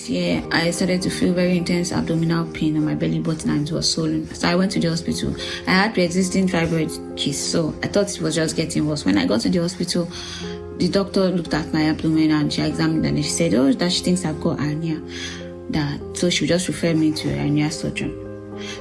Yeah, I started to feel very intense abdominal pain on my belly button and it was swollen. So I went to the hospital. I had pre-existing fibroid cyst, so I thought it was just getting worse. When I got to the hospital, the doctor looked at my abdomen and she examined and she said, oh, that she thinks I've got hernia. So she just referred me to a hernia surgeon.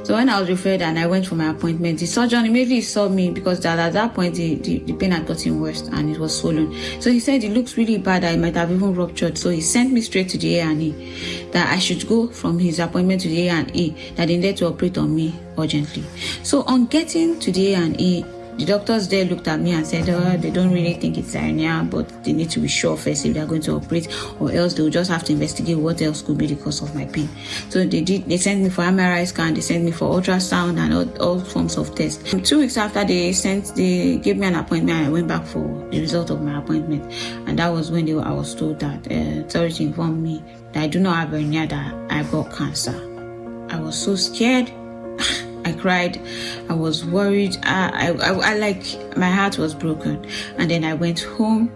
So when I was referred and I went for my appointment, the surgeon immediately saw me because at that point the pain had gotten worse and it was swollen. So he said it looks really bad, I might have even ruptured. So he sent me straight to the A&E, that I should go from his appointment to the A&E, that they needed to operate on me urgently. So on getting to the A&E, the doctors there looked at me and said, oh, they don't really think it's hernia, but they need to be sure first if they're going to operate, or else they'll just have to investigate what else could be the cause of my pain. So they sent me for MRI scan, they sent me for ultrasound and all forms of tests. 2 weeks after they gave me an appointment, I went back for the result of my appointment. And that was when I was told that authority informed me that I do not have hernia, that I got cancer. I was so scared. I cried. I was worried. I like, my heart was broken. And then I went home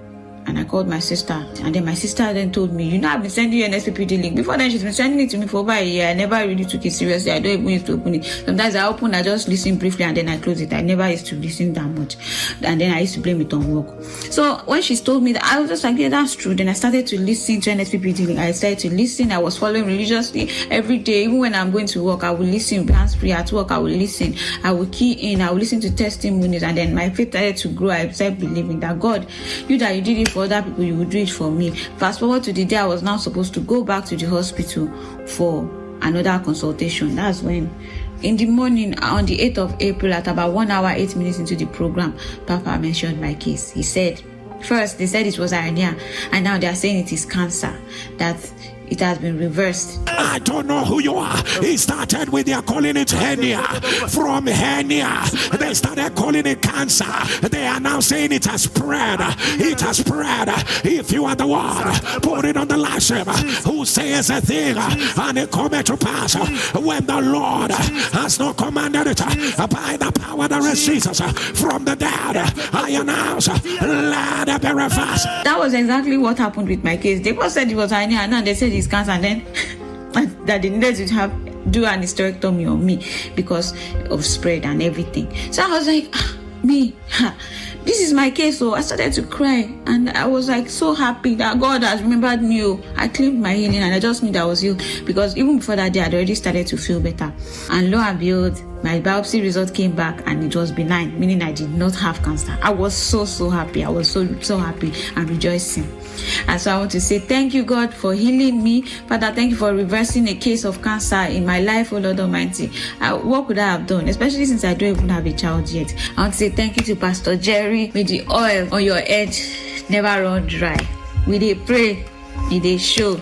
and I called my sister. And then my sister then told me, I've been sending you an SPPD link. Before then, she's been sending it to me for about a year. I never really took it seriously. I don't even used to open it. Sometimes I just listen briefly and then I close it. I never used to listen that much. And then I used to blame it on work. So when she told me that, I was just like, yeah, that's true. Then I started to listen to an SPPD link. I started to listen. I was following religiously every day. Even when I'm going to work, I will listen. Hands-free at work, I will listen. I will key in. I will listen to testimonies. And then my faith started to grow. I started believing that God, you did it for other people, you would do it for me. Fast forward to the day I was now supposed to go back to the hospital for another consultation. That's when, in the morning, on the 8th of April, at about 1 hour, 8 minutes into the program, Papa mentioned my case. He said, first, they said it was hernia, and now they are saying it is cancer, that it has been reversed. I don't know who you are. He started with they are calling it hernia. From hernia, they started calling it cancer. They are now saying it has spread. It has spread. If you are the one, put it on the last who says a thing and it cometh to pass when the Lord has not commanded it. By the power that raised Jesus from the dead, I announce, let it be reversed. That was exactly what happened with my case. They first said it was hernia, and now they said it's cancer, and then that they needed to do an hysterectomy on me because of spread and everything. So I was like, this is my case. So I started to cry, and I was like so happy that God has remembered me. I claimed my healing, and I just knew that I was healed, because even before that day I'd already started to feel better. And lo and behold, my biopsy result came back and it was benign, meaning I did not have cancer. I was so happy. I was so happy and rejoicing. And so I want to say thank you, God, for healing me. Father, thank you for reversing a case of cancer in my life, oh Lord Almighty. What could I have done, especially since I don't even have a child yet? I want to say thank you to Pastor Jerry. May the oil on your head never run dry. We dey pray, we dey show.